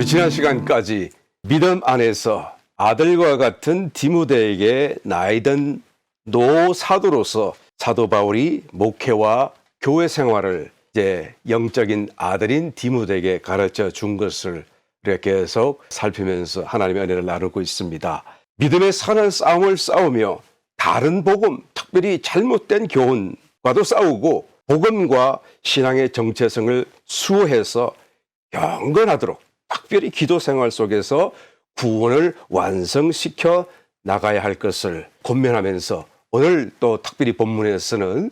지난 시간까지 믿음 안에서 아들과 같은 디모데에게 나이든 노사도로서 사도 바울이 목회와 교회 생활을 이제 영적인 아들인 디모데에게 가르쳐 준 것을 이렇게 계속 살피면서 하나님의 은혜를 나누고 있습니다. 믿음의 선한 싸움을 싸우며 다른 복음, 특별히 잘못된 교훈과도 싸우고 복음과 신앙의 정체성을 수호해서 경건하도록 특별히 기도 생활 속에서 구원을 완성시켜 나가야 할 것을 권면하면서 오늘 또 특별히 본문에서는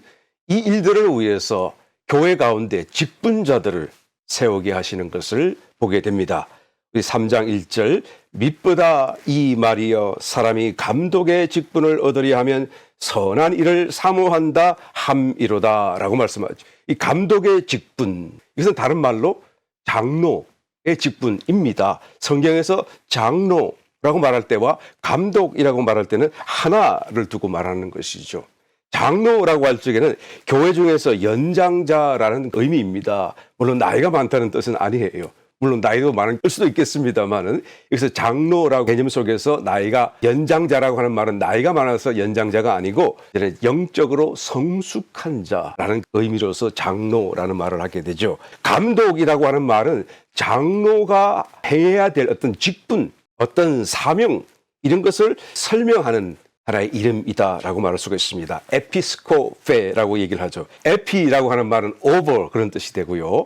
이 일들을 위해서 교회 가운데 직분자들을 세우게 하시는 것을 보게 됩니다. 우리 3장 1절 mit보다 이 말이여 사람이 감독의 직분을 얻으려 하면 선한 일을 사모한다 함이로다 라고 말씀하죠. 이 감독의 직분, 이것은 다른 말로 장로의 직분입니다. 성경에서 장로라고 말할 때와 감독이라고 말할 때는 하나를 두고 말하는 것이죠. 장로라고 할 적에는 교회 중에서 연장자라는 의미입니다. 물론 나이가 많다는 뜻은 아니에요. 물론 나이도 많을 수도 있겠습니다만은 여기서 장로라고 개념 속에서 나이가 연장자라고 하는 말은 나이가 많아서 연장자가 아니고 영적으로 성숙한 자라는 의미로서 장로라는 말을 하게 되죠. 감독이라고 하는 말은 장로가 해야 될 어떤 직분, 어떤 사명 이런 것을 설명하는 하나의 이름이다라고 말할 수가 있습니다. 에피스코페라고 얘기를 하죠. 에피라고 하는 말은 over 그런 뜻이 되고요.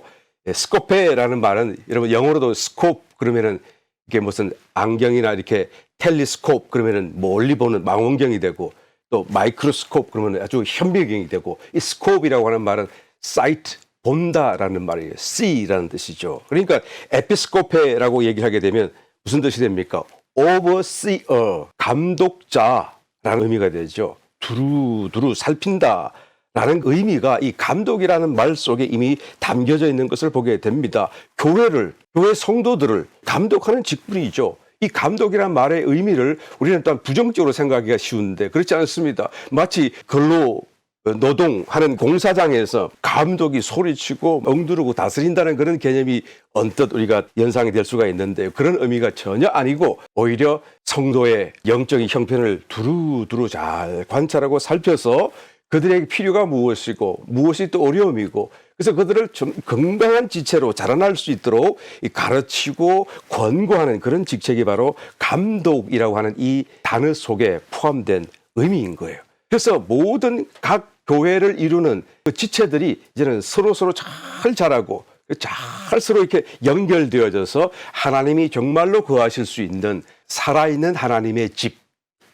스코페라는 말은 여러분 영어로도 스코프 그러면은 이게 무슨 안경이나 이렇게 텔리스코프 그러면은 멀리 보는 망원경이 되고 또 마이크로스코프 그러면 아주 현미경이 되고 이 스코프이라고 하는 말은 sight 본다라는 말이에요. see라는 뜻이죠. 그러니까 에피스코페라고 얘기를 하게 되면 무슨 뜻이 됩니까? overseer 감독자라는 의미가 되죠. 두루두루 살핀다. 라는 의미가 이 감독이라는 말 속에 이미 담겨져 있는 것을 보게 됩니다. 교회 성도들을 감독하는 직분이죠. 이 감독이라는 말의 의미를 우리는 또한 부정적으로 생각하기가 쉬운데 그렇지 않습니다. 마치 근로 노동하는 공사장에서 감독이 소리치고 엉두르고 다스린다는 그런 개념이 언뜻 우리가 연상이 될 수가 있는데 그런 의미가 전혀 아니고 오히려 성도의 영적인 형편을 두루두루 잘 관찰하고 살펴서 그들에게 필요가 무엇이고 무엇이 또 어려움이고 그래서 그들을 좀 건강한 지체로 자라날 수 있도록 가르치고 권고하는 그런 직책이 바로 감독이라고 하는 이 단어 속에 포함된 의미인 거예요. 그래서 모든 각 교회를 이루는 그 지체들이 이제는 서로 잘 자라고 잘 서로 이렇게 연결되어져서 하나님이 정말로 거하실 수 있는 살아있는 하나님의 집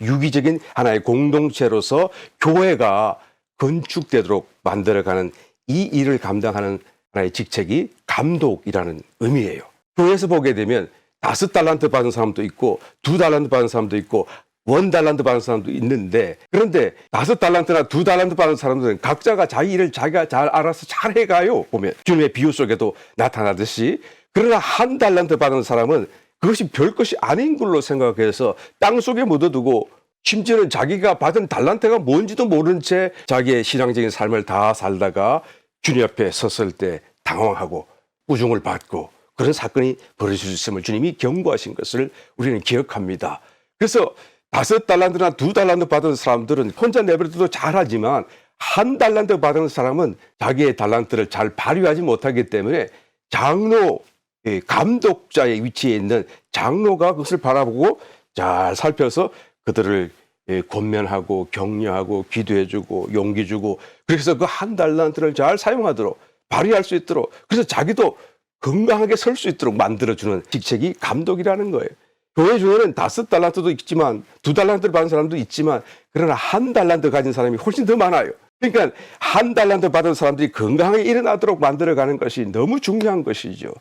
유기적인 하나의 공동체로서 교회가 건축되도록 만들어가는 이 일을 감당하는 하나의 직책이 감독이라는 의미예요. 교회에서 보게 되면 5달란트 받은 사람도 있고 2달란트 받은 사람도 있고 1달란트 받은 사람도 있는데 그런데 5달란트나 2달란트 받은 사람들은 각자가 자기 일을 자기가 잘 알아서 잘 해가요. 보면 주님의 비유 속에도 나타나듯이 그러나 1달란트 받은 사람은 그것이 별것이 아닌 걸로 생각해서 땅속에 묻어두고 심지어는 자기가 받은 달란트가 뭔지도 모른 채 자기의 신앙적인 삶을 다 살다가 주님 앞에 섰을 때 당황하고 꾸중을 받고 그런 사건이 벌어질 수 있음을 주님이 경고하신 것을 우리는 기억합니다. 그래서 5달란트나 2달란트 받은 사람들은 혼자 내버려둬도 잘하지만 1달란트 받은 사람은 자기의 달란트를 잘 발휘하지 못하기 때문에 장로, 감독자의 위치에 있는 장로가 그것을 바라보고 잘 살펴서 그들을 권면하고 격려하고 기도해주고 용기주고 그래서 그 1달란트를 잘 사용하도록 발휘할 수 있도록 그래서 자기도 건강하게 설 수 있도록 만들어주는 직책이 감독이라는 거예요. 교회 중에는 5달란트도 있지만 2달란트를 받은 사람도 있지만 그러나 1달란트 가진 사람이 훨씬 더 많아요. 그러니까 1달란트 받은 사람들이 건강하게 일어나도록 만들어가는 것이 너무 중요한 것이죠.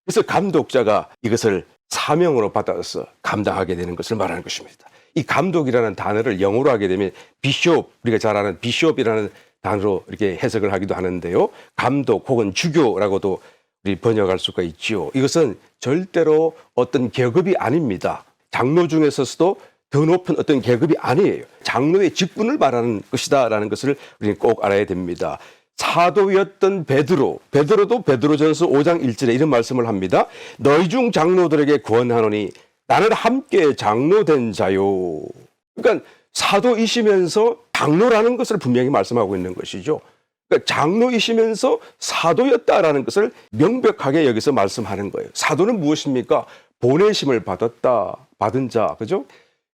그래서 감독자가 이것을 사명으로 받아서 감당하게 되는 것을 말하는 것입니다. 이 감독이라는 단어를 영어로 하게 되면 비숍, 우리가 잘 아는 비숍이라는 단어로 이렇게 해석을 하기도 하는데요. 감독 혹은 주교라고도 우리 번역할 수가 있지요. 이것은 절대로 어떤 계급이 아닙니다. 장로 중에서도 더 높은 어떤 계급이 아니에요. 장로의 직분을 말하는 것이다라는 것을 우리는 꼭 알아야 됩니다. 사도였던 베드로도 베드로전서 5장 1절에 이런 말씀을 합니다. 너희 중 장로들에게 권하노니 나는 함께 장로된 자요. 그러니까 사도이시면서 장로라는 것을 분명히 말씀하고 있는 것이죠. 그러니까 장로이시면서 사도였다라는 것을 명백하게 여기서 말씀하는 거예요. 사도는 무엇입니까? 보내심을 받은 자, 그죠?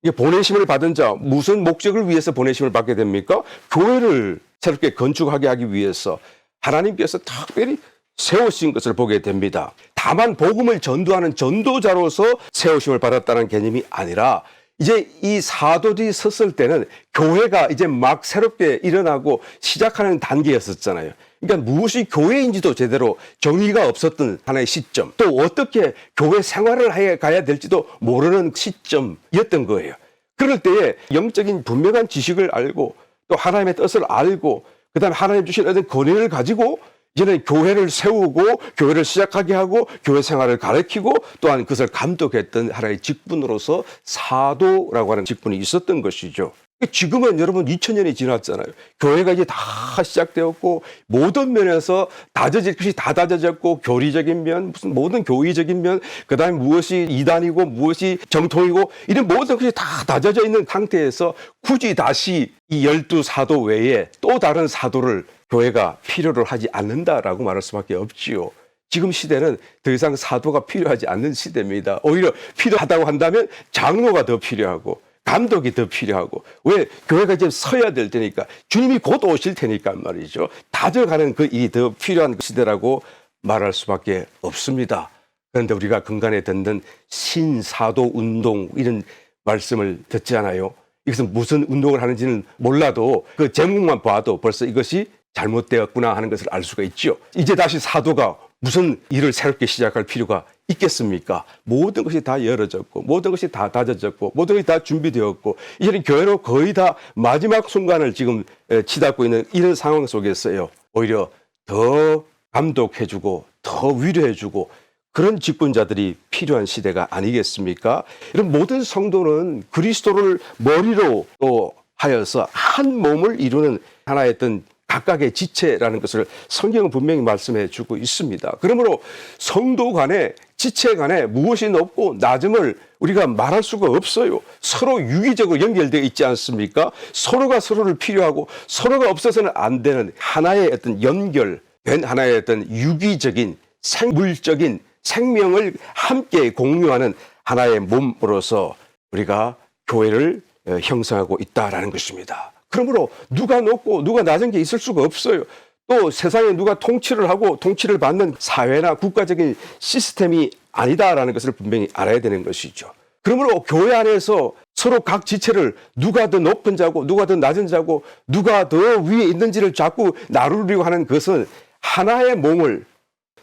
이게 보내심을 받은 자, 무슨 목적을 위해서 보내심을 받게 됩니까? 교회를 새롭게 건축하게 하기 위해서 하나님께서 특별히 세우신 것을 보게 됩니다. 다만 복음을 전도하는 전도자로서 세우심을 받았다는 개념이 아니라 이제 이 사도들이 섰을 때는 교회가 이제 막 새롭게 일어나고 시작하는 단계였었잖아요. 그러니까 무엇이 교회인지도 제대로 정의가 없었던 하나의 시점, 또 어떻게 교회 생활을 해 가야 될지도 모르는 시점이었던 거예요. 그럴 때에 영적인 분명한 지식을 알고 또 하나님의 뜻을 알고 그다음에 하나님 주신 어떤 권위를 가지고 이제는 교회를 세우고 교회를 시작하게 하고 교회 생활을 가르치고 또한 그것을 감독했던 하나의 직분으로서 사도라고 하는 직분이 있었던 것이죠. 지금은 여러분 2000년이 지났잖아요. 교회가 이제 다 시작되었고 모든 면에서 다져질 것이 다 다져졌고 교리적인 면, 무슨 모든 교의적인 면, 그다음에 무엇이 이단이고 무엇이 정통이고 이런 모든 것이 다 다져져 있는 상태에서 굳이 다시 이 12사도 외에 또 다른 사도를 교회가 필요를 하지 않는다라고 말할 수밖에 없지요. 지금 시대는 더 이상 사도가 필요하지 않는 시대입니다. 오히려 필요하다고 한다면 장로가 더 필요하고 감독이 더 필요하고, 왜? 교회가 이제 서야 될 테니까, 주님이 곧 오실 테니까 말이죠. 다져가는 그 일이 더 필요한 시대라고 말할 수밖에 없습니다. 그런데 우리가 근간에 듣는 신사도 운동 이런 말씀을 듣잖아요. 이것은 무슨 운동을 하는지는 몰라도 그 제목만 봐도 벌써 이것이 잘못되었구나 하는 것을 알 수가 있죠. 이제 다시 사도가 무슨 일을 새롭게 시작할 필요가 있겠습니까? 모든 것이 다 열어졌고 모든 것이 다 다져졌고 모든 것이 다 준비되었고 이제는 교회로 거의 다 마지막 순간을 지금 치닫고 있는 이런 상황 속에서요. 오히려 더 감독해주고 더 위로해주고 그런 직분자들이 필요한 시대가 아니겠습니까? 이런 모든 성도는 그리스도를 머리로 또 하여서 한 몸을 이루는 하나의 어떤 각각의 지체라는 것을 성경은 분명히 말씀해 주고 있습니다. 그러므로 성도 간에 지체 간에 무엇이 높고 낮음을 우리가 말할 수가 없어요. 서로 유기적으로 연결되어 있지 않습니까? 서로가 서로를 필요하고 서로가 없어서는 안 되는 하나의 어떤 연결된 하나의 어떤 유기적인 생물적인 생명을 함께 공유하는 하나의 몸으로서 우리가 교회를 형성하고 있다라는 것입니다. 그러므로 누가 높고 누가 낮은 게 있을 수가 없어요. 또 세상에 누가 통치를 하고 통치를 받는 사회나 국가적인 시스템이 아니다라는 것을 분명히 알아야 되는 것이죠. 그러므로 교회 안에서 서로 각 지체를 누가 더 높은 자고 누가 더 낮은 자고 누가 더 위에 있는지를 자꾸 나누려고 하는 것은 하나의 몸을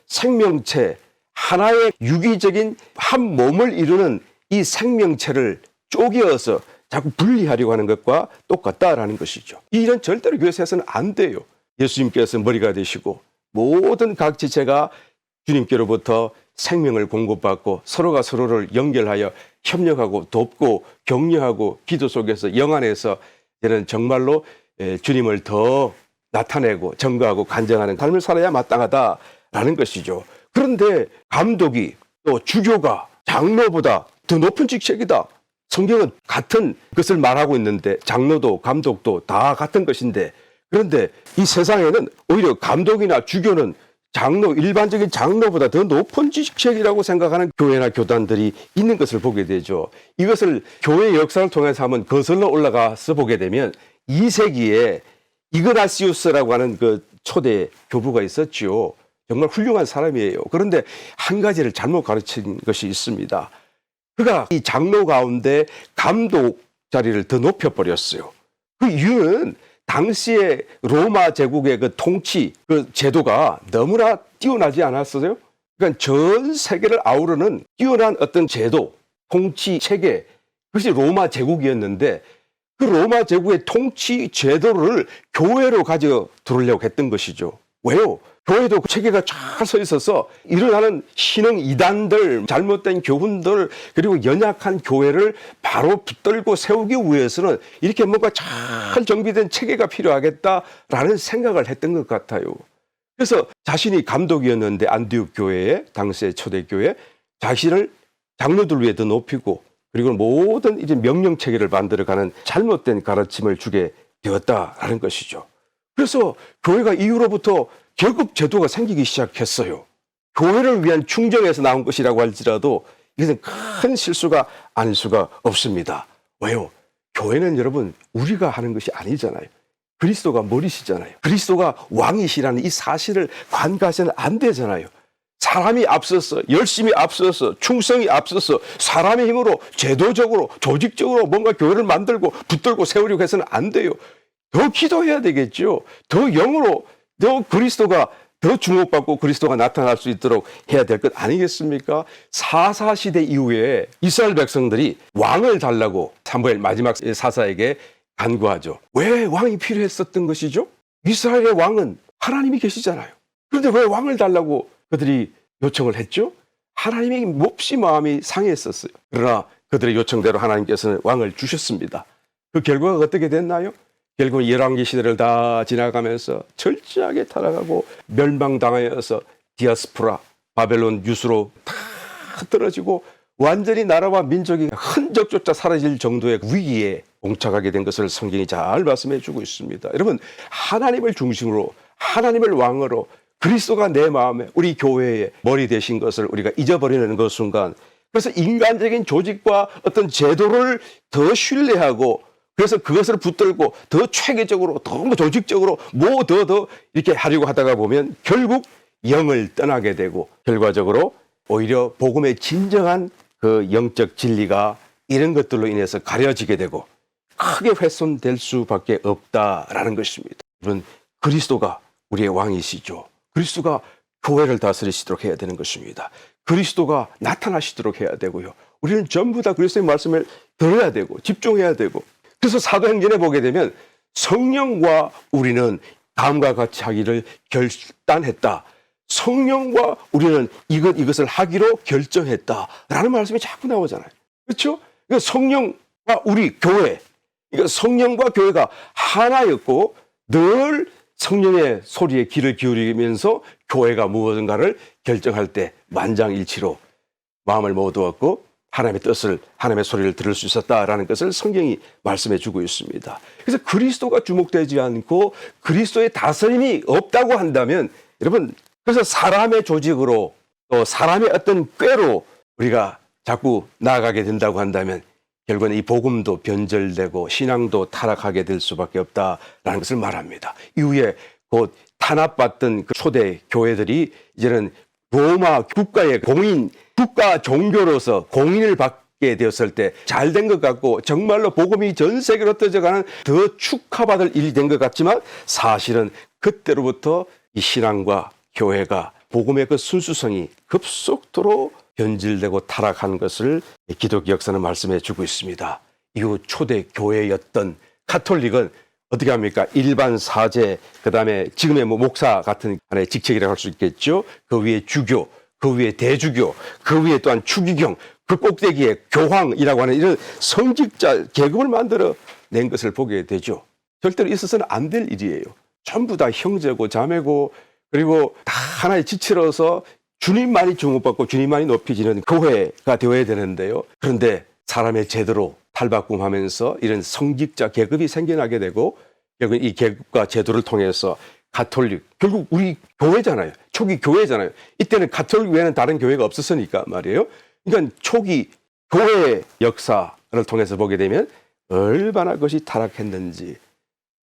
생명체, 하나의 유기적인 한 몸을 이루는 이 생명체를 쪼개어서 자꾸 분리하려고 하는 것과 똑같다라는 것이죠. 이 일은 절대로 교회에서는 안 돼요. 예수님께서 머리가 되시고 모든 각 지체가 주님께로부터 생명을 공급받고 서로가 서로를 연결하여 협력하고 돕고 격려하고 기도 속에서 영 안에서 이제는 정말로 주님을 더 나타내고 증거하고 간증하는 삶을 살아야 마땅하다라는 것이죠. 그런데 감독이 또 주교가 장로보다 더 높은 직책이다. 성경은 같은 것을 말하고 있는데 장로도 감독도 다 같은 것인데 그런데 이 세상에는 오히려 감독이나 주교는 장로, 일반적인 장로보다 더 높은 직책이라고 생각하는 교회나 교단들이 있는 것을 보게 되죠. 이것을 교회 역사를 통해서 한번 거슬러 올라가서 보게 되면 2세기에 이그나시우스라고 하는 그 초대 교부가 있었죠. 정말 훌륭한 사람이에요. 그런데 한 가지를 잘못 가르친 것이 있습니다. 그가 이 장로 가운데 감독 자리를 더 높여버렸어요. 그 이유는 당시에 로마 제국의 그 통치, 그 제도가 너무나 뛰어나지 않았어요? 그러니까 전 세계를 아우르는 뛰어난 어떤 제도, 통치 체계, 그것이 로마 제국이었는데 그 로마 제국의 통치 제도를 교회로 가져 들으려고 했던 것이죠. 왜요? 교회도 체계가 잘 서 있어서 일어나는 신흥 이단들, 잘못된 교훈들, 그리고 연약한 교회를 바로 붙들고 세우기 위해서는 이렇게 뭔가 잘 정비된 체계가 필요하겠다라는 생각을 했던 것 같아요. 그래서 자신이 감독이었는데 안디옥 교회의 당시의 초대교회 자신을 장로들 위에 더 높이고 그리고 모든 이제 명령 체계를 만들어가는 잘못된 가르침을 주게 되었다라는 것이죠. 그래서 교회가 이후로부터 결국 제도가 생기기 시작했어요. 교회를 위한 충정에서 나온 것이라고 할지라도 이것은 큰 실수가 아닐 수가 없습니다. 왜요? 교회는 여러분 우리가 하는 것이 아니잖아요. 그리스도가 머리시잖아요. 그리스도가 왕이시라는 이 사실을 간과해서는 안 되잖아요. 사람이 앞서서 열심히 앞서서 충성이 앞서서 사람의 힘으로 제도적으로 조직적으로 뭔가 교회를 만들고 붙들고 세우려고 해서는 안 돼요. 더 기도해야 되겠죠. 더 영으로 더 그리스도가 더 주목받고 그리스도가 나타날 수 있도록 해야 될 것 아니겠습니까? 사사시대 이후에 이스라엘 백성들이 왕을 달라고 사무엘 마지막 사사에게 간구하죠. 왜 왕이 필요했었던 것이죠? 이스라엘의 왕은 하나님이 계시잖아요. 그런데 왜 왕을 달라고 그들이 요청을 했죠? 하나님이 몹시 마음이 상했었어요. 그러나 그들의 요청대로 하나님께서는 왕을 주셨습니다. 그 결과가 어떻게 됐나요? 결국 열왕기 시대를 다 지나가면서 철저하게 타락하고 멸망당하여서 디아스포라, 바벨론 유수로 다 떨어지고 완전히 나라와 민족이 흔적조차 사라질 정도의 위기에 봉착하게 된 것을 성경이 잘 말씀해 주고 있습니다. 여러분, 하나님을 중심으로 하나님을 왕으로 그리스도가 내 마음에 우리 교회의 머리 되신 것을 우리가 잊어버리는 그 순간, 그래서 인간적인 조직과 어떤 제도를 더 신뢰하고 그래서 그것을 붙들고 더 체계적으로 더 조직적으로 뭐 더 이렇게 하려고 하다가 보면 결국 영을 떠나게 되고 결과적으로 오히려 복음의 진정한 그 영적 진리가 이런 것들로 인해서 가려지게 되고 크게 훼손될 수밖에 없다라는 것입니다. 여러분, 그리스도가 우리의 왕이시죠. 그리스도가 교회를 다스리시도록 해야 되는 것입니다. 그리스도가 나타나시도록 해야 되고요. 우리는 전부 다 그리스도의 말씀을 들어야 되고 집중해야 되고, 그래서 사도행전에 보게 되면 성령과 우리는 다음과 같이 하기를 결단했다. 성령과 우리는 이것을 하기로 결정했다라는 말씀이 자꾸 나오잖아요. 그렇죠? 성령과 우리 교회, 성령과 교회가 하나였고 늘 성령의 소리에 귀를 기울이면서 교회가 무엇인가를 결정할 때 만장일치로 마음을 모두었고 하나님의 뜻을, 하나님의 소리를 들을 수 있었다라는 것을 성경이 말씀해 주고 있습니다. 그래서 그리스도가 주목되지 않고 그리스도의 다스림이 없다고 한다면 여러분, 그래서 사람의 조직으로 또 사람의 어떤 꾀로 우리가 자꾸 나아가게 된다고 한다면 결국은 이 복음도 변절되고 신앙도 타락하게 될 수밖에 없다라는 것을 말합니다. 이후에 곧 탄압받던 그 초대 교회들이 이제는 로마 국가의 공인, 국가 종교로서 공인을 받게 되었을 때 잘 된 것 같고 정말로 복음이 전 세계로 떠져가는 더 축하받을 일이 된 것 같지만 사실은 그때로부터 이 신앙과 교회가 복음의 그 순수성이 급속도로 변질되고 타락한 것을 기독교 역사는 말씀해 주고 있습니다. 이후 초대 교회였던 가톨릭은 어떻게 합니까? 일반 사제, 그 다음에 지금의 목사 같은 하나의 직책이라고 할 수 있겠죠. 그 위에 주교, 그 위에 대주교, 그 위에 또한 추기경, 그 꼭대기에 교황이라고 하는 이런 성직자 계급을 만들어 낸 것을 보게 되죠. 절대로 있어서는 안 될 일이에요. 전부 다 형제고 자매고 그리고 다 하나의 지체로서 주님만이 주목받고 주님만이 높이지는 교회가 되어야 되는데요. 그런데 사람의 제도로 탈바꿈하면서 이런 성직자 계급이 생겨나게 되고 결국 이 계급과 제도를 통해서 가톨릭, 결국 우리 교회잖아요. 초기 교회잖아요. 이때는 가톨릭 외에는 다른 교회가 없었으니까 말이에요. 그러니까 초기 교회의 역사를 통해서 보게 되면 얼마나 그것이 타락했는지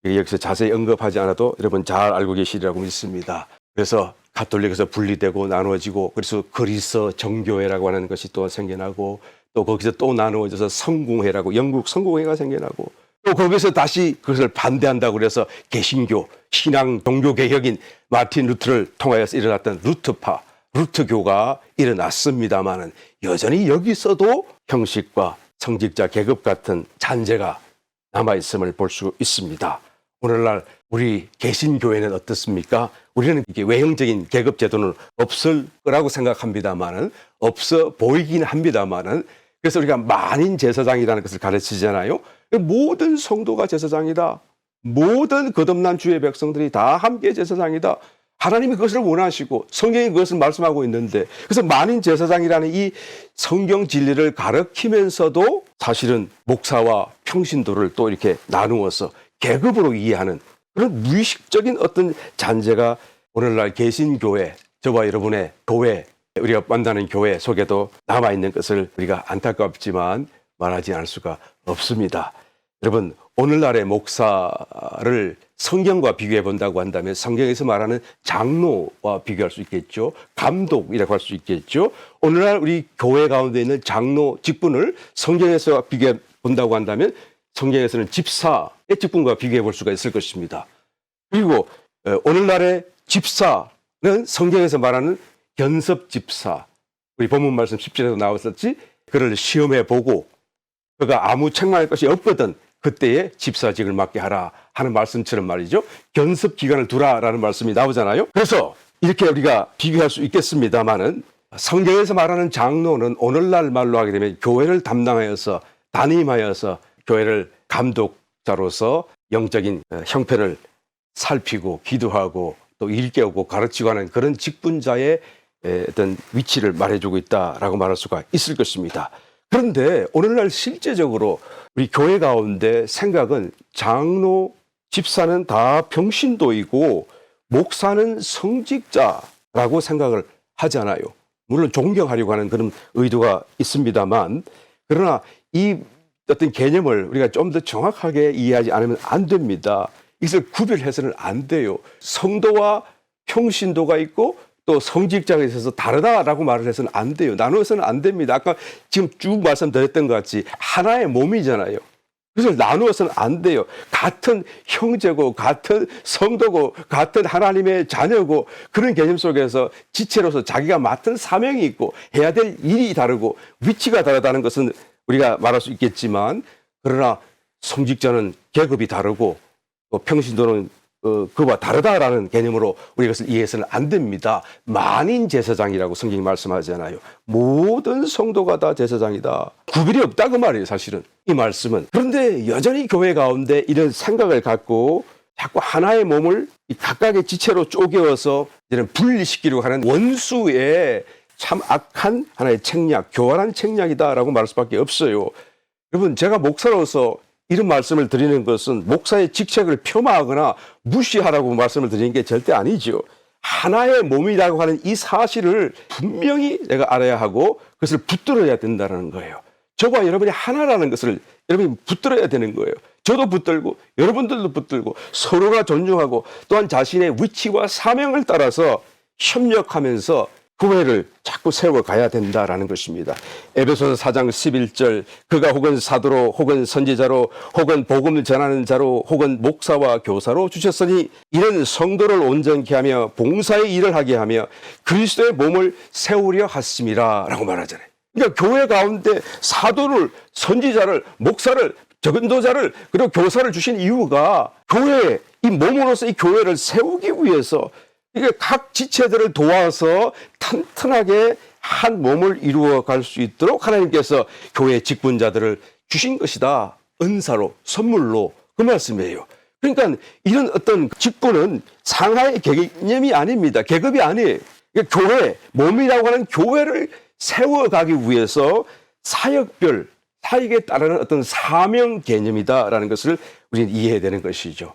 여기서 자세히 언급하지 않아도 여러분 잘 알고 계시리라고 믿습니다. 그래서 가톨릭에서 분리되고 나누어지고 그래서 그리스 정교회라고 하는 것이 또 생겨나고 또 거기서 또 나누어져서 성공회라고 영국 성공회가 생겨나고 또 거기서 다시 그것을 반대한다고 그래서 개신교, 신앙 종교개혁인 마틴 루트를 통하여서 일어났던 루트파, 루트교가 일어났습니다마는 여전히 여기서도 형식과 성직자 계급 같은 잔재가 남아있음을 볼 수 있습니다. 오늘날 우리 개신교회는 어떻습니까? 우리는 이게 외형적인 계급 제도는 없을 거라고 생각합니다만은, 없어 보이긴 합니다만은, 그래서 우리가 만인 제사장이라는 것을 가르치잖아요. 모든 성도가 제사장이다. 모든 거듭난 주의 백성들이 다 함께 제사장이다. 하나님이 그것을 원하시고 성경이 그것을 말씀하고 있는데, 그래서 만인 제사장이라는 이 성경 진리를 가르치면서도 사실은 목사와 평신도를 또 이렇게 나누어서 계급으로 이해하는 그런 무의식적인 어떤 잔재가 오늘날 개신교회, 저와 여러분의 교회, 우리가 만나는 교회 속에도 남아있는 것을 우리가 안타깝지만 말하지 않을 수가 없습니다. 여러분, 오늘날의 목사를 성경과 비교해 본다고 한다면 성경에서 말하는 장로와 비교할 수 있겠죠. 감독이라고 할 수 있겠죠. 오늘날 우리 교회 가운데 있는 장로 직분을 성경에서 비교해 본다고 한다면 성경에서는 집사의 직분과 비교해 볼 수가 있을 것입니다. 그리고 오늘날의 집사는 성경에서 말하는 견섭 집사, 우리 본문 말씀 10절에도 나왔었지, 그를 시험해 보고 그가 아무 책망할 것이 없거든 그때에 집사직을 맡게 하라 하는 말씀처럼 말이죠. 견습 기간을 두라라는 말씀이 나오잖아요. 그래서 이렇게 우리가 비교할 수 있겠습니다만은, 성경에서 말하는 장로는 오늘날 말로 하게 되면 교회를 담당하여서 담임하여서 교회를 감독자로서 영적인 형편을 살피고 기도하고 또 일깨우고 가르치고 하는 그런 직분자의 어떤 위치를 말해주고 있다라고 말할 수가 있을 것입니다. 그런데 오늘날 실제적으로 우리 교회 가운데 생각은 장로, 집사는 다 평신도이고 목사는 성직자라고 생각을 하잖아요. 물론 존경하려고 하는 그런 의도가 있습니다만, 그러나 이 어떤 개념을 우리가 좀 더 정확하게 이해하지 않으면 안 됩니다. 이것을 구별해서는 안 돼요. 성도와 평신도가 있고 또 성직자가 있어서 다르다라고 말을 해서는 안 돼요. 나누어서는 안 됩니다. 아까 지금 쭉 말씀드렸던 것 같이 하나의 몸이잖아요. 그래서 나누어서는 안 돼요. 같은 형제고 같은 성도고 같은 하나님의 자녀고, 그런 개념 속에서 지체로서 자기가 맡은 사명이 있고 해야 될 일이 다르고 위치가 다르다는 것은 우리가 말할 수 있겠지만, 그러나 성직자는 계급이 다르고 또 평신도는 그와 다르다라는 개념으로 우리가 그것을 이해해서는 안 됩니다. 만인 제사장이라고 성경이 말씀하잖아요. 모든 성도가 다 제사장이다. 구별이 없다 그 말이에요, 사실은 이 말씀은. 그런데 여전히 교회 가운데 이런 생각을 갖고 자꾸 하나의 몸을 각각의 지체로 쪼개어서 이제는 분리시키려고 하는 원수의 참 악한 하나의 책략, 교활한 책략이다라고 말할 수밖에 없어요. 여러분, 제가 목사로서 이런 말씀을 드리는 것은 목사의 직책을 폄하하거나 무시하라고 말씀을 드리는 게 절대 아니죠. 하나의 몸이라고 하는 이 사실을 분명히 내가 알아야 하고 그것을 붙들어야 된다는 거예요. 저와 여러분이 하나라는 것을 여러분이 붙들어야 되는 거예요. 저도 붙들고 여러분들도 붙들고 서로가 존중하고 또한 자신의 위치와 사명을 따라서 협력하면서 교회를 자꾸 세워가야 된다라는 것입니다. 에베소서 4장 11절, 그가 혹은 사도로 혹은 선지자로 혹은 복음을 전하는 자로 혹은 목사와 교사로 주셨으니 이는 성도를 온전케 하며 봉사의 일을 하게 하며 그리스도의 몸을 세우려 하심이라 라고 말하잖아요. 그러니까 교회 가운데 사도를, 선지자를, 목사를, 적은도자를 그리고 교사를 주신 이유가 교회, 이 몸으로서 이 교회를 세우기 위해서, 이게 각 지체들을 도와서 튼튼하게 한 몸을 이루어 갈 수 있도록 하나님께서 교회 직분자들을 주신 것이다. 은사로, 선물로, 그 말씀이에요. 그러니까 이런 어떤 직분은 상하의 개념이 아닙니다. 계급이 아니에요. 그러니까 교회, 몸이라고 하는 교회를 세워가기 위해서 사역별, 사역에 따르는 어떤 사명 개념이다라는 것을 우리는 이해해야 되는 것이죠.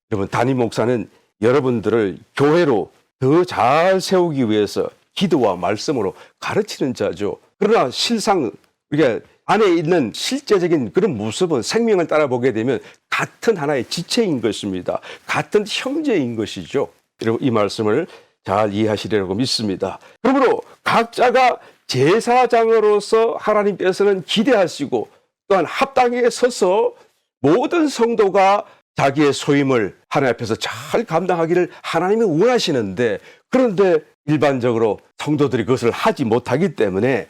여러분, 담임 목사는 여러분들을 교회로 더 잘 세우기 위해서 기도와 말씀으로 가르치는 자죠. 그러나 실상 우리가 안에 있는 실제적인 그런 모습은 생명을 따라보게 되면 같은 하나의 지체인 것입니다. 같은 형제인 것이죠. 여러분, 이 말씀을 잘 이해하시리라고 믿습니다. 그러므로 각자가 제사장으로서 하나님께서는 기대하시고 또한 합당하게 서서 모든 성도가 자기의 소임을 하나님 앞에서 잘 감당하기를 하나님이 원하시는데, 그런데 일반적으로 성도들이 그것을 하지 못하기 때문에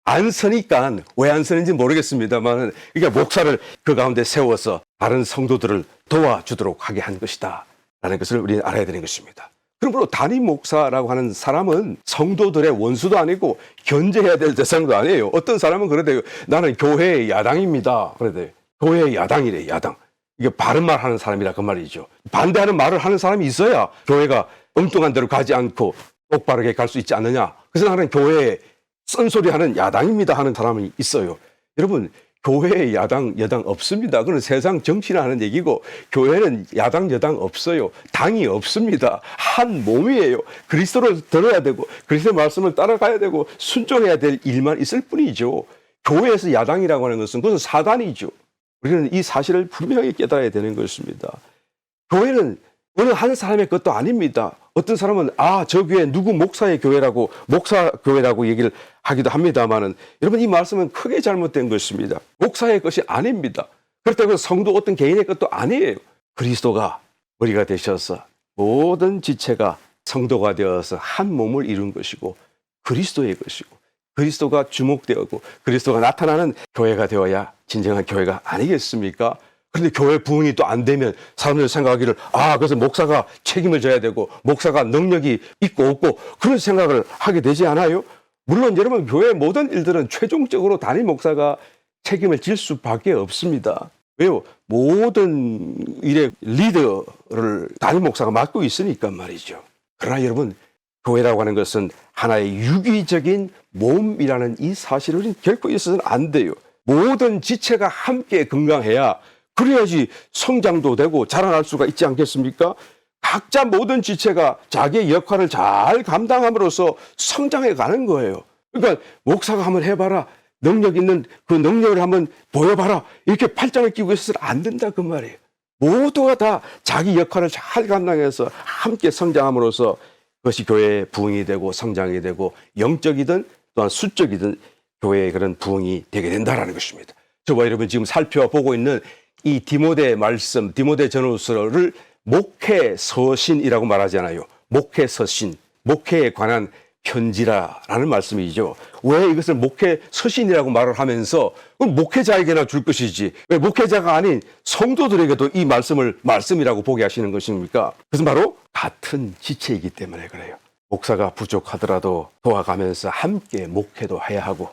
안 서니까, 왜 안 서는지 모르겠습니다만, 그러니까 목사를 그 가운데 세워서 다른 성도들을 도와주도록 하게 한 것이다 라는 것을 우리는 알아야 되는 것입니다. 그러므로 담임 목사라고 하는 사람은 성도들의 원수도 아니고 견제해야 될 대상도 아니에요. 어떤 사람은 그러대요. 나는 교회의 야당입니다. 그러대요. 교회의 야당이래, 야당. 이게 바른 말 하는 사람이라 그 말이죠. 반대하는 말을 하는 사람이 있어야 교회가 엉뚱한 데로 가지 않고 똑바르게 갈 수 있지 않느냐. 그래서 나는 교회에 쓴소리 하는 야당입니다 하는 사람이 있어요. 여러분, 교회에 야당, 여당 없습니다. 그건 세상 정치나 하는 얘기고, 교회는 야당, 여당 없어요. 당이 없습니다. 한 몸이에요. 그리스도를 들어야 되고, 그리스도의 말씀을 따라가야 되고, 순종해야 될 일만 있을 뿐이죠. 교회에서 야당이라고 하는 것은 그것은 사단이죠. 우리는 이 사실을 분명히 깨달아야 되는 것입니다. 교회는 어느 한 사람의 것도 아닙니다. 어떤 사람은 저 교회 누구 목사의 교회라고, 목사 교회라고 얘기를 하기도 합니다만은, 여러분, 이 말씀은 크게 잘못된 것입니다. 목사의 것이 아닙니다. 그렇다고 성도 어떤 개인의 것도 아니에요. 그리스도가 머리가 되셔서 모든 지체가 성도가 되어서 한 몸을 이룬 것이고, 그리스도의 것이고, 그리스도가 주목되었고, 그리스도가 나타나는 교회가 되어야 진정한 교회가 아니겠습니까? 그런데 교회 부흥이 또 안 되면 사람들이 생각하기를 그래서 목사가 책임을 져야 되고 목사가 능력이 있고 없고 그런 생각을 하게 되지 않아요? 물론 여러분, 교회의 모든 일들은 최종적으로 담임 목사가 책임을 질 수밖에 없습니다. 왜요? 모든 일의 리더를 담임 목사가 맡고 있으니까 말이죠. 그러나 여러분, 교회라고 하는 것은 하나의 유기적인 몸이라는 이 사실을 결코 있어서는 안 돼요. 모든 지체가 함께 건강해야, 그래야지 성장도 되고 자라날 수가 있지 않겠습니까? 각자 모든 지체가 자기의 역할을 잘 감당함으로써 성장해 가는 거예요. 그러니까 목사가 한번 해봐라, 능력 있는 그 능력을 한번 보여봐라, 이렇게 팔짱을 끼고 있어서는 안 된다 그 말이에요. 모두가 다 자기 역할을 잘 감당해서 함께 성장함으로써 그것이 교회의 부흥이 되고 성장이 되고, 영적이든 또한 수적이든 교회의 그런 부흥이 되게 된다는 것입니다. 저와 여러분 지금 살펴보고 있는 이 디모데 말씀, 디모데 전후서를 목회 서신이라고 말하잖아요. 목회 서신, 목회에 관한 편지라는 말씀이죠. 왜 이것을 목회 서신이라고 말을 하면서 목회자에게나 줄 것이지 왜 목회자가 아닌 성도들에게도 이 말씀을 말씀이라고 보게 하시는 것입니까? 그것은 바로 같은 지체이기 때문에 그래요. 목사가 부족하더라도 도와가면서 함께 목회도 해야 하고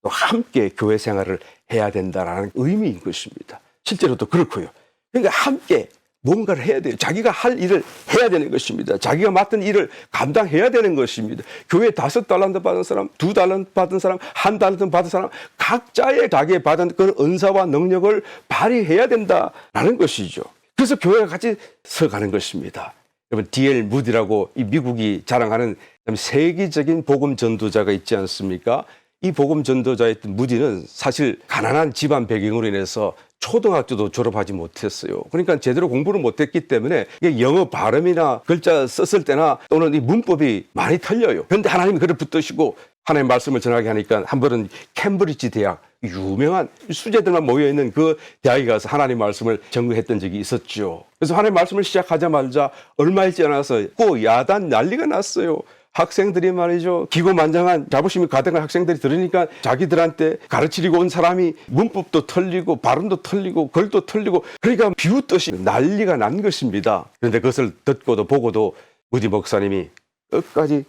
또 함께 교회 생활을 해야 된다는 의미인 것입니다. 실제로도 그렇고요. 그러니까 함께 뭔가를 해야 돼요. 자기가 할 일을 해야 되는 것입니다. 자기가 맡은 일을 감당해야 되는 것입니다. 교회에 5달란트 받은 사람, 2달란트 받은 사람, 1달란트 받은 사람, 각자의 자기의 받은 그 은사와 능력을 발휘해야 된다라는 것이죠. 그래서 교회가 같이 서가는 것입니다. 여러분, D.L. 무디라고 이 미국이 자랑하는 세계적인 복음 전도자가 있지 않습니까? 이 복음 전도자였던 무디는 사실 가난한 집안 배경으로 인해서 초등학교도 졸업하지 못했어요. 그러니까 제대로 공부를 못했기 때문에 영어 발음이나 글자 썼을 때나 또는 이 문법이 많이 틀려요. 그런데 하나님이 그를 붙드시고 하나님의 말씀을 전하게 하니까 한 번은 캠브리지 대학, 유명한 수재들만 모여있는 그 대학에 가서 하나님의 말씀을 전공했던 적이 있었죠. 그래서 하나님의 말씀을 시작하자마자 얼마 있지 않아서 꼭 야단 난리가 났어요. 학생들이 말이죠, 기고만장한 자부심이 가득한 학생들이 들으니까 자기들한테 가르치려고 온 사람이 문법도 틀리고 발음도 틀리고 글도 틀리고, 그러니까 비웃듯이 난리가 난 것입니다. 그런데 그것을 듣고도 보고도 무디 목사님이 끝까지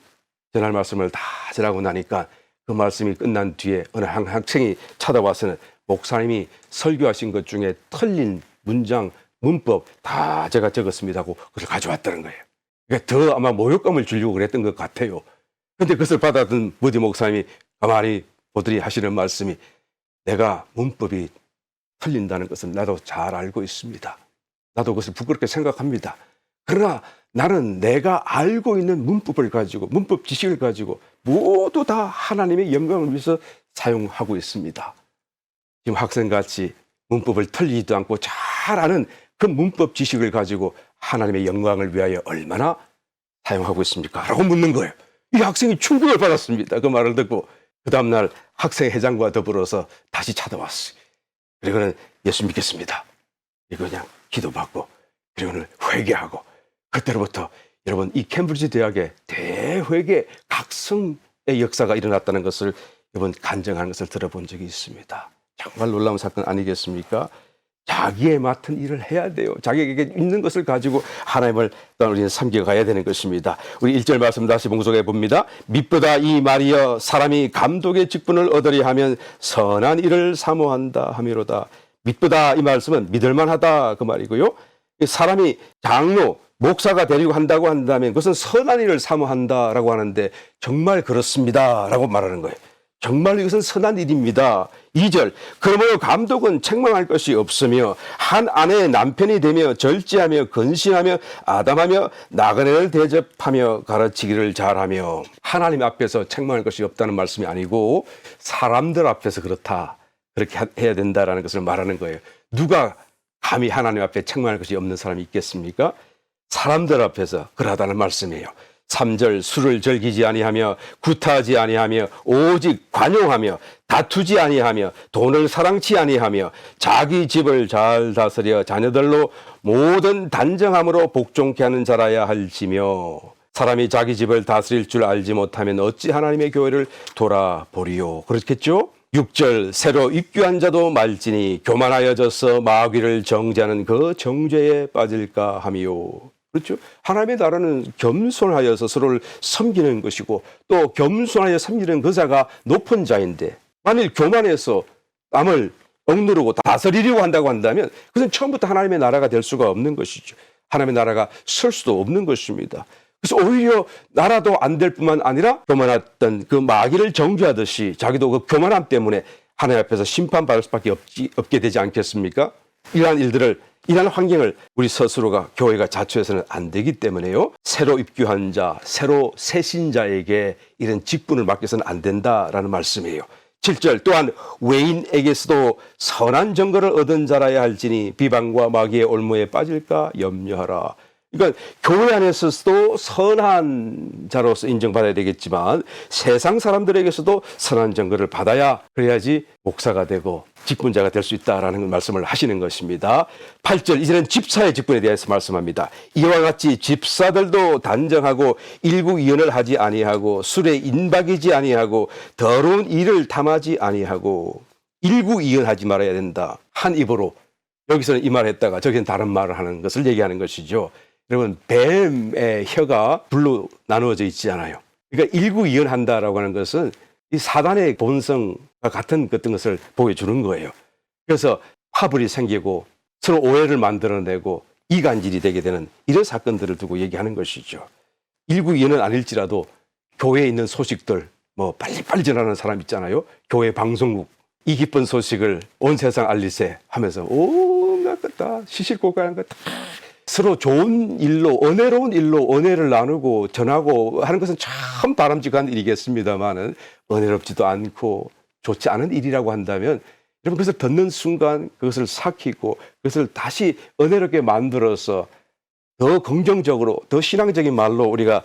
전할 말씀을 다 전하고 나니까 그 말씀이 끝난 뒤에 어느 한 학생이 찾아와서는 목사님이 설교하신 것 중에 틀린 문장, 문법 다 제가 적었습니다 하고 그걸 가져왔다는 거예요. 그러니까 더 아마 모욕감을 주려고 그랬던 것 같아요. 그런데 그것을 받아든 무디 목사님이 가만히 보더니 하시는 말씀이, 내가 문법이 틀린다는 것은 나도 잘 알고 있습니다. 나도 그것을 부끄럽게 생각합니다. 그러나 나는 내가 알고 있는 문법을 가지고, 문법 지식을 가지고 모두 다 하나님의 영광을 위해서 사용하고 있습니다. 지금 학생같이 문법을 틀리지도 않고 잘 아는 그 문법 지식을 가지고 하나님의 영광을 위하여 얼마나 사용하고 있습니까? 라고 묻는 거예요. 이 학생이 충격을 받았습니다. 그 말을 듣고 그 다음날 학생회장과 더불어서 다시 찾아왔어요. 그리고는 예수 믿겠습니다. 그리고 그냥 기도받고 그리고는 회개하고, 그때로부터 여러분 이 캠브리지 대학의 대회개 각성의 역사가 일어났다는 것을 여러분 간증하는 것을 들어본 적이 있습니다. 정말 놀라운 사건 아니겠습니까? 자기에 맡은 일을 해야 돼요. 자기에게 있는 것을 가지고 하나님을 또한 우리는 섬겨가야 되는 것입니다. 우리 1절 말씀 다시 봉독해 봅니다. 밑보다 이 말이여 사람이 감독의 직분을 얻으려 하면 선한 일을 사모한다 하미로다. 밑보다 이 말씀은 믿을만하다 그 말이고요. 사람이 장로, 목사가 되려고 한다고 한다면 그것은 선한 일을 사모한다라고 하는데 정말 그렇습니다라고 말하는 거예요. 정말 이것은 선한 일입니다. 2절 그러므로 감독은 책망할 것이 없으며 한 아내의 남편이 되며 절제하며 근신하며 아담하며 나그네를 대접하며 가르치기를 잘하며 하나님 앞에서 책망할 것이 없다는 말씀이 아니고 사람들 앞에서 그렇다. 그렇게 해야 된다라는 것을 말하는 거예요. 누가 감히 하나님 앞에 책망할 것이 없는 사람이 있겠습니까? 사람들 앞에서 그러하다는 말씀이에요. 3절 술을 즐기지 아니하며 구타하지 아니하며 오직 관용하며 다투지 아니하며 돈을 사랑치 아니하며 자기 집을 잘 다스려 자녀들로 모든 단정함으로 복종케 하는 자라야 할지며 사람이 자기 집을 다스릴 줄 알지 못하면 어찌 하나님의 교회를 돌아보리요. 그렇겠죠? 6절 새로 입교한 자도 말지니 교만하여져서 마귀를 정죄하는 그 정죄에 빠질까 하미요. 그렇죠? 하나님의 나라는 겸손하여서 서로를 섬기는 것이고 또 겸손하여 섬기는 그 자가 높은 자인데 만일 교만해서 남을 억누르고 다스리려고 한다고 한다면 그것은 처음부터 하나님의 나라가 될 수가 없는 것이죠. 하나님의 나라가 설 수도 없는 것입니다. 그래서 오히려 나라도 안 될 뿐만 아니라 교만했던 그 마귀를 정죄하듯이 자기도 그 교만함 때문에 하나님 앞에서 심판받을 수밖에 없게 되지 않겠습니까? 이러한 환경을 우리 스스로가 교회가 자초해서는 안 되기 때문에요. 새로 입교한 자, 새로 새신 자에게 이런 직분을 맡겨서는 안 된다라는 말씀이에요. 7절 또한 외인에게서도 선한 증거를 얻은 자라야 할지니 비방과 마귀의 올무에 빠질까 염려하라. 그러니까 교회 안에서도 선한 자로서 인정받아야 되겠지만 세상 사람들에게서도 선한 증거를 받아야 그래야지 목사가 되고 직분자가 될 수 있다라는 말씀을 하시는 것입니다. 8절 이제는 집사의 직분에 대해서 말씀합니다. 이와 같이 집사들도 단정하고 일구이연을 하지 아니하고 술에 인박이지 아니하고 더러운 일을 탐하지 아니하고 일구이연하지 말아야 된다. 한 입으로 여기서는 이 말을 했다가 저기는 다른 말을 하는 것을 얘기하는 것이죠. 여러분 뱀의 혀가 둘로 나누어져 있지 않아요. 그러니까 일구이연한다라고 하는 것은 이 사단의 본성과 같은 어떤 것을 보여주는 거예요. 그래서 파벌이 생기고 서로 오해를 만들어내고 이간질이 되게 되는 이런 사건들을 두고 얘기하는 것이죠. 일구이연은 아닐지라도 교회에 있는 소식들 뭐 빨리빨리 전하는 사람 있잖아요. 교회 방송국 이 기쁜 소식을 온 세상 알리세 하면서 온갖 것 다 시시콜콜한 것 다 서로 좋은 일로 은혜로운 일로 은혜를 나누고 전하고 하는 것은 참 바람직한 일이겠습니다만은 은혜롭지도 않고 좋지 않은 일이라고 한다면 여러분 그것을 듣는 순간 그것을 삭히고 그것을 다시 은혜롭게 만들어서 더 긍정적으로 더 신앙적인 말로 우리가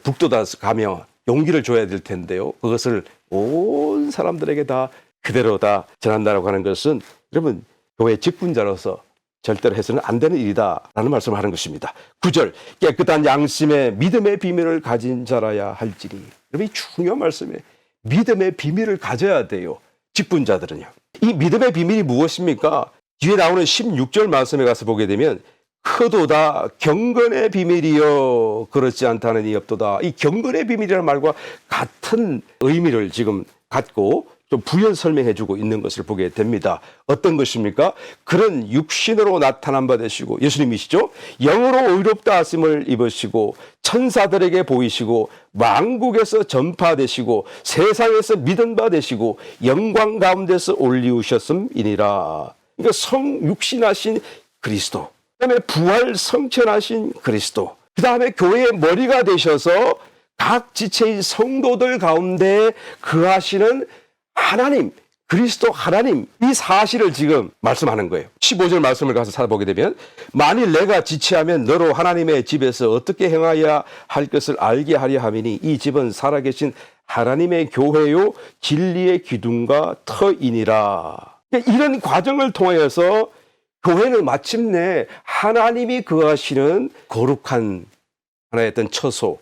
북돋아서 가며 용기를 줘야 될 텐데요. 그것을 온 사람들에게 다 그대로 다 전한다라고 하는 것은 여러분 교회 직분자로서 절대로 해서는 안 되는 일이다라는 말씀을 하는 것입니다. 9절 깨끗한 양심의 믿음의 비밀을 가진 자라야 할지니. 여러분 이 중요한 말씀이에요. 믿음의 비밀을 가져야 돼요. 직분자들은요. 이 믿음의 비밀이 무엇입니까? 뒤에 나오는 16절 말씀에 가서 보게 되면 크도다 경건의 비밀이여 그렇지 않다는 이 없도다. 이 경건의 비밀이라는 말과 같은 의미를 지금 갖고 좀 부연 설명해주고 있는 것을 보게 됩니다. 어떤 것입니까? 그런 육신으로 나타난 바 되시고 예수님이시죠. 영으로 의롭다 하심을 입으시고 천사들에게 보이시고 만국에서 전파되시고 세상에서 믿은 바 되시고 영광 가운데서 올리우셨음이니라. 그러니까 성육신하신 그리스도, 그다음에 부활 성천하신 그리스도, 그다음에 교회의 머리가 되셔서 각 지체의 성도들 가운데 거하시는 하나님, 그리스도 하나님, 이 사실을 지금 말씀하는 거예요. 15절 말씀을 가서 찾아보게 되면 만일 내가 지체하면 너로 하나님의 집에서 어떻게 행하여야 할 것을 알게 하려 함이니 이 집은 살아계신 하나님의 교회요 진리의 기둥과 터이니라. 이런 과정을 통해서 교회는 마침내 하나님이 거하시는 거룩한 하나의 어떤 처소.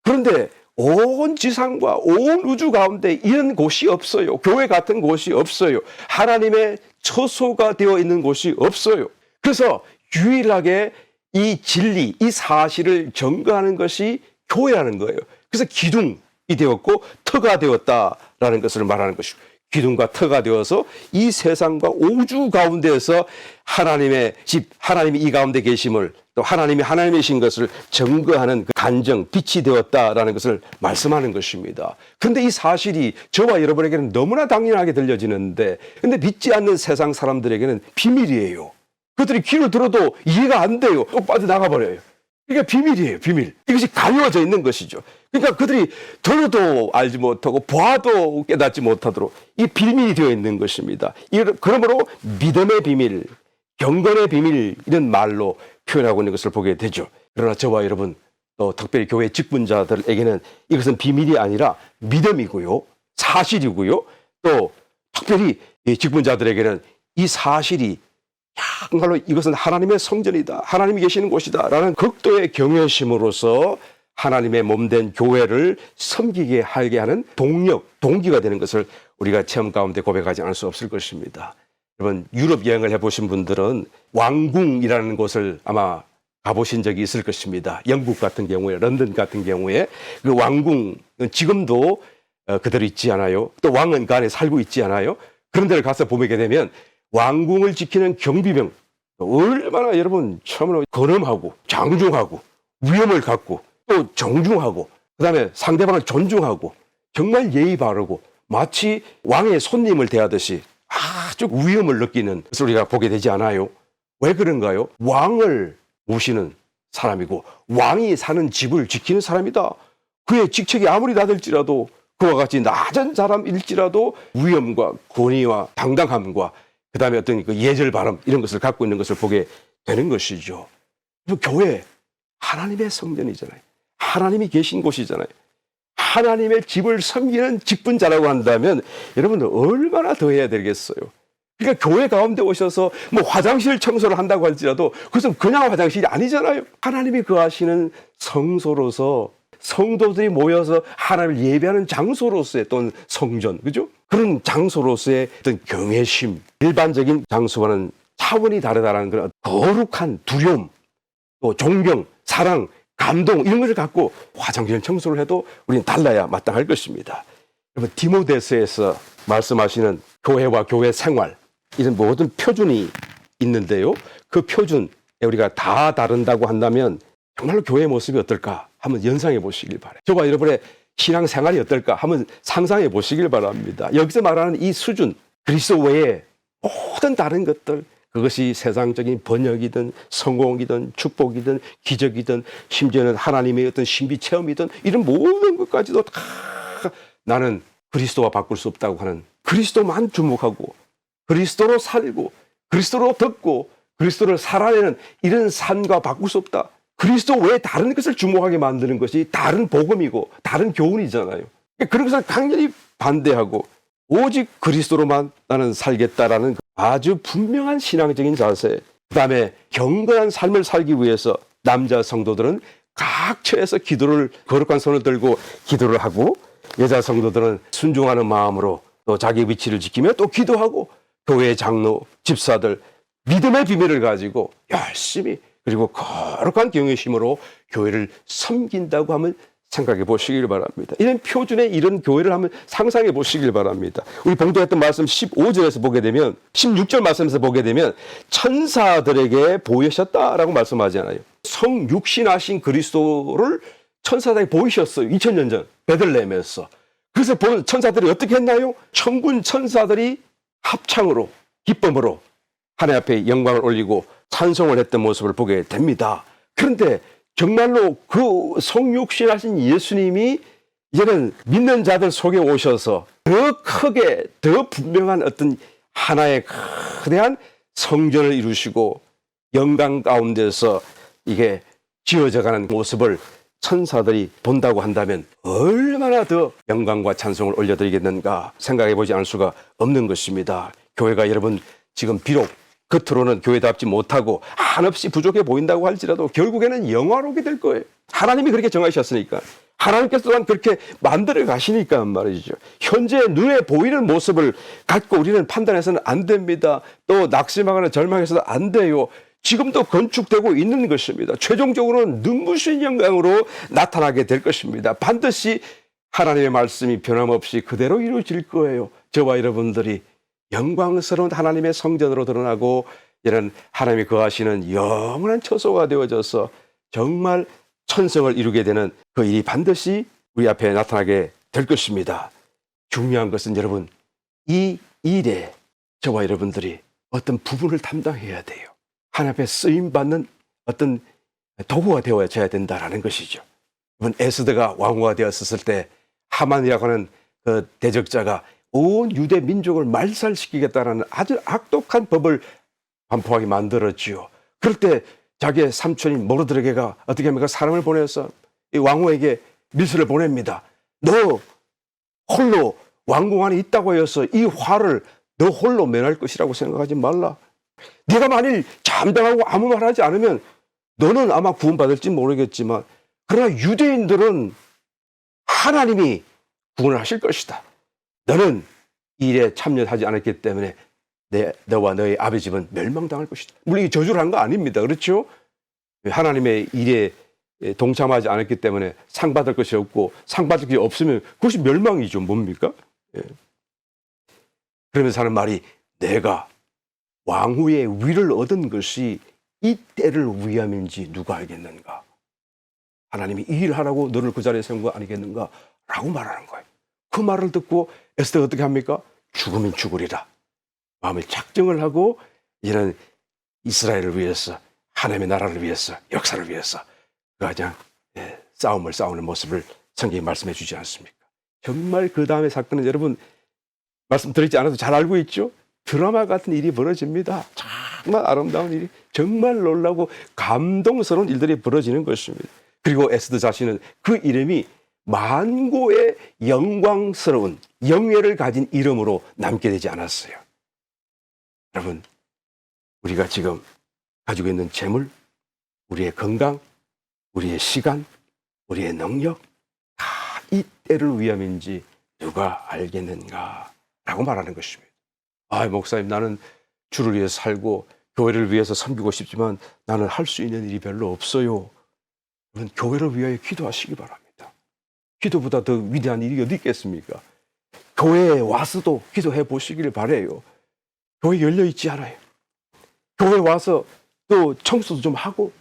그런데 온 지상과 온 우주 가운데 이런 곳이 없어요. 교회 같은 곳이 없어요. 하나님의 처소가 되어 있는 곳이 없어요. 그래서 유일하게 이 진리, 이 사실을 증거하는 것이 교회라는 거예요. 그래서 기둥이 되었고 터가 되었다라는 것을 말하는 것이고, 기둥과 터가 되어서 이 세상과 우주 가운데에서 하나님의 집, 하나님이 이 가운데 계심을, 또 하나님이 하나님이신 것을 증거하는 그 간정, 빛이 되었다라는 것을 말씀하는 것입니다. 그런데 이 사실이 저와 여러분에게는 너무나 당연하게 들려지는데, 근데 믿지 않는 세상 사람들에게는 비밀이에요. 그들이 귀를 들어도 이해가 안 돼요. 또 빠져나가버려요. 그러니까 비밀이에요, 비밀. 이것이 가려져 있는 것이죠. 그러니까 그들이 들어도 알지 못하고 봐도 깨닫지 못하도록 이 비밀이 되어 있는 것입니다. 그러므로 믿음의 비밀, 경건의 비밀, 이런 말로 표현하고 있는 것을 보게 되죠. 그러나 저와 여러분, 또 특별히 교회 직분자들에게는 이것은 비밀이 아니라 믿음이고요, 사실이고요, 또 특별히 이 직분자들에게는 이 사실이 정말로 이것은 하나님의 성전이다, 하나님이 계시는 곳이다 라는 극도의 경외심으로서 하나님의 몸된 교회를 섬기게 하게 하는 동력, 동기가 되는 것을 우리가 체험 가운데 고백하지 않을 수 없을 것입니다. 여러분, 유럽 여행을 해보신 분들은 왕궁이라는 곳을 아마 가보신 적이 있을 것입니다. 영국 같은 경우에, 런던 같은 경우에 그 왕궁은 지금도 그대로 있지 않아요? 또 왕은 그 안에 살고 있지 않아요? 그런 데를 가서 보게 되면 왕궁을 지키는 경비병, 얼마나 여러분 참으로 근엄하고 장중하고 위엄을 갖고 또 정중하고, 그 다음에 상대방을 존중하고 정말 예의 바르고 마치 왕의 손님을 대하듯이 아주 위엄을 느끼는 것을 우리가 보게 되지 않아요? 왜 그런가요? 왕을 모시는 사람이고 왕이 사는 집을 지키는 사람이다. 그의 직책이 아무리 낮을지라도, 그와 같이 낮은 사람일지라도 위엄과 권위와 당당함과 그 다음에 어떤 그 예절 발음, 이런 것을 갖고 있는 것을 보게 되는 것이죠. 교회, 하나님의 성전이잖아요. 하나님이 계신 곳이잖아요. 하나님의 집을 섬기는 직분자라고 한다면 여러분 얼마나 더 해야 되겠어요. 그러니까 교회 가운데 오셔서 뭐 화장실 청소를 한다고 할지라도 그것은 그냥 화장실이 아니잖아요. 하나님이 거하시는 성소로서, 성도들이 모여서 하나님을 예배하는 장소로서의 또는 성전, 그죠? 그런 장소로서의 어떤 경외심, 일반적인 장소와는 차원이 다르다는 그런 거룩한 두려움, 또 존경, 사랑, 감동, 이런 것을 갖고 화장실 청소를 해도 우리는 달라야 마땅할 것입니다. 여러분, 디모데서에서 말씀하시는 교회와 교회 생활, 이런 모든 표준이 있는데요. 그 표준에 우리가 다 다른다고 한다면 정말로 교회의 모습이 어떨까 한번 연상해 보시길 바라요. 저와 여러분의 신앙 생활이 어떨까 한번 상상해 보시길 바랍니다. 여기서 말하는 이 수준, 그리스도 외에 모든 다른 것들, 그것이 세상적인 번역이든 성공이든 축복이든 기적이든 심지어는 하나님의 어떤 신비 체험이든 이런 모든 것까지도 다 나는 그리스도와 바꿀 수 없다고 하는, 그리스도만 주목하고 그리스도로 살고 그리스도로 듣고 그리스도를 살아내는 이런 삶과 바꿀 수 없다. 그리스도 외에 다른 것을 주목하게 만드는 것이 다른 복음이고 다른 교훈이잖아요. 그런 것을 강렬히 반대하고 오직 그리스도로만 나는 살겠다라는 아주 분명한 신앙적인 자세, 그 다음에 경건한 삶을 살기 위해서 남자 성도들은 각처에서 기도를, 거룩한 손을 들고 기도를 하고, 여자 성도들은 순종하는 마음으로 또 자기 위치를 지키며 또 기도하고, 교회 장로, 집사들 믿음의 비밀을 가지고 열심히, 그리고 거룩한 경외심으로 교회를 섬긴다고 하면 생각해 보시길 바랍니다. 이런 표준의 이런 교회를 한번 상상해 보시길 바랍니다. 우리 봉독했던 말씀 15절에서 보게 되면, 16절 말씀에서 보게 되면 천사들에게 보이셨다라고 말씀하잖아요. 성육신하신 그리스도를 천사들에게 보이셨어요. 2000년 전 베들레헴에서. 그래서 보는 천사들이 어떻게 했나요? 천군 천사들이 합창으로, 기쁨으로 하나님 앞에 영광을 올리고 찬송을 했던 모습을 보게 됩니다. 그런데 정말로 그 성육신하신 예수님이 이제는 믿는 자들 속에 오셔서 더 크게, 더 분명한 어떤 하나의 거대한 성전을 이루시고 영광 가운데서 이게 지어져가는 모습을 천사들이 본다고 한다면 얼마나 더 영광과 찬송을 올려드리겠는가 생각해 보지 않을 수가 없는 것입니다. 교회가 여러분 지금 비록 겉으로는 교회답지 못하고 한없이 부족해 보인다고 할지라도 결국에는 영화롭게 될 거예요. 하나님이 그렇게 정하셨으니까. 하나님께서 또한 그렇게 만들어 가시니까 말이죠. 현재 눈에 보이는 모습을 갖고 우리는 판단해서는 안 됩니다. 또 낙심하거나 절망해서도 안 돼요. 지금도 건축되고 있는 것입니다. 최종적으로는 눈부신 영광으로 나타나게 될 것입니다. 반드시 하나님의 말씀이 변함없이 그대로 이루어질 거예요. 저와 여러분들이 영광스러운 하나님의 성전으로 드러나고 이런 하나님이 거하시는 영원한 처소가 되어져서 정말 천성을 이루게 되는 그 일이 반드시 우리 앞에 나타나게 될 것입니다. 중요한 것은 여러분, 이 일에 저와 여러분들이 어떤 부분을 담당해야 돼요. 하나님 앞에 쓰임받는 어떤 도구가 되어져야 된다는 것이죠. 이번 에스더가 왕후가 되었을 때 하만이라고 하는 그 대적자가 온 유대 민족을 말살시키겠다는 아주 악독한 법을 반포하게 만들었지요. 그럴 때 자기의 삼촌인 모르드레게가 어떻게 합니까? 사람을 보내서 이 왕후에게 밀서를 보냅니다. 너 홀로 왕궁 안에 있다고 해서 이 화를 너 홀로 면할 것이라고 생각하지 말라. 네가 만일 잠잠하고 아무 말 하지 않으면 너는 아마 구원받을지 모르겠지만 그러나 유대인들은 하나님이 구원을 하실 것이다. 너는 이 일에 참여하지 않았기 때문에 너와 너의 아버지 집은 멸망당할 것이다. 물론 이 저주를 한 거 아닙니다. 그렇죠? 하나님의 일에 동참하지 않았기 때문에 상 받을 것이 없고 상 받을 것이 없으면 그것이 멸망이죠. 뭡니까? 예. 그러면서 하는 말이 내가 왕후의 위를 얻은 것이 이 때를 위함인지 누가 알겠는가? 하나님이 이 일을 하라고 너를 그 자리에 세운 거 아니겠는가? 라고 말하는 거예요. 그 말을 듣고 에스더가 어떻게 합니까? 죽으면 죽으리라. 마음의 작정을 하고 이런 이스라엘을 위해서 하나님의 나라를 위해서 역사를 위해서 그냥 싸움을 싸우는 모습을 성경이 말씀해 주지 않습니까? 정말 그 다음의 사건은 여러분 말씀드리지 않아도 잘 알고 있죠? 드라마 같은 일이 벌어집니다. 정말 아름다운 일이 정말 놀라고 감동스러운 일들이 벌어지는 것입니다. 그리고 에스더 자신은 그 이름이 만고의 영광스러운 영예를 가진 이름으로 남게 되지 않았어요. 여러분, 우리가 지금 가지고 있는 재물, 우리의 건강, 우리의 시간, 우리의 능력 다 이 때를 위함인지 누가 알겠는가? 라고 말하는 것입니다. 아, 목사님, 나는 주를 위해서 살고 교회를 위해서 섬기고 싶지만 나는 할 수 있는 일이 별로 없어요. 여러분, 교회를 위하여 기도하시기 바랍니다. 기도보다 더 위대한 일이 어디 있겠습니까? 교회에 와서도 기도해 보시기를 바라요. 교회 열려 있지 않아요. 교회 와서 또 청소도 좀 하고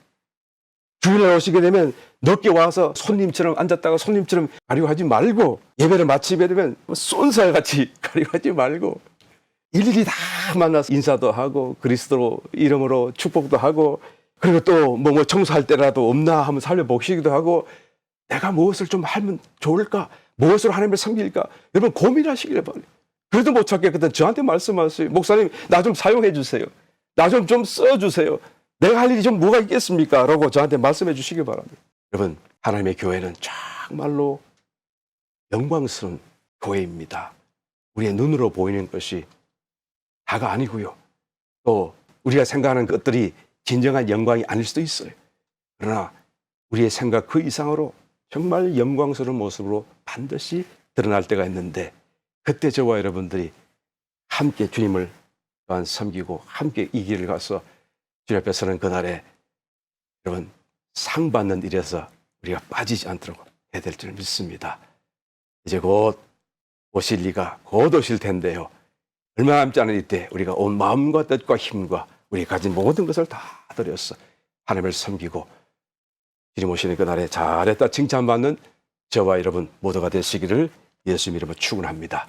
주일날 오시게 되면 늦게 와서 손님처럼 앉았다가 손님처럼 가려고 하지 말고 예배를 마치게 되면 쏜살같이 가려고 하지 말고 일일이 다 만나서 인사도 하고 그리스도 이름으로 축복도 하고 그리고 또 뭐 청소할 때라도 없나 한번 살려보시기도 하고 내가 무엇을 좀 하면 좋을까? 무엇으로 하나님을 섬길까? 여러분 고민하시기를 바라요. 그래도 못 찾겠거든 저한테 말씀하세요. 목사님, 나 좀 사용해 주세요. 나 좀 써주세요. 내가 할 일이 좀 뭐가 있겠습니까? 라고 저한테 말씀해 주시기 바랍니다. 여러분, 하나님의 교회는 정말로 영광스러운 교회입니다. 우리의 눈으로 보이는 것이 다가 아니고요. 또 우리가 생각하는 것들이 진정한 영광이 아닐 수도 있어요. 그러나 우리의 생각 그 이상으로 정말 영광스러운 모습으로 반드시 드러날 때가 있는데 그때 저와 여러분들이 함께 주님을 또한 섬기고 함께 이 길을 가서 주님 앞에 서는 그날에 여러분 상 받는 일에서 우리가 빠지지 않도록 해야 될 줄 믿습니다. 이제 곧 오실 리가 곧 오실 텐데요. 얼마 남지 않은 이때 우리가 온 마음과 뜻과 힘과 우리 가진 모든 것을 다 들여서 하나님을 섬기고 주님 오시는 그날에 잘했다 칭찬받는 저와 여러분 모두가 되시기를 예수 이름으로 축원합니다.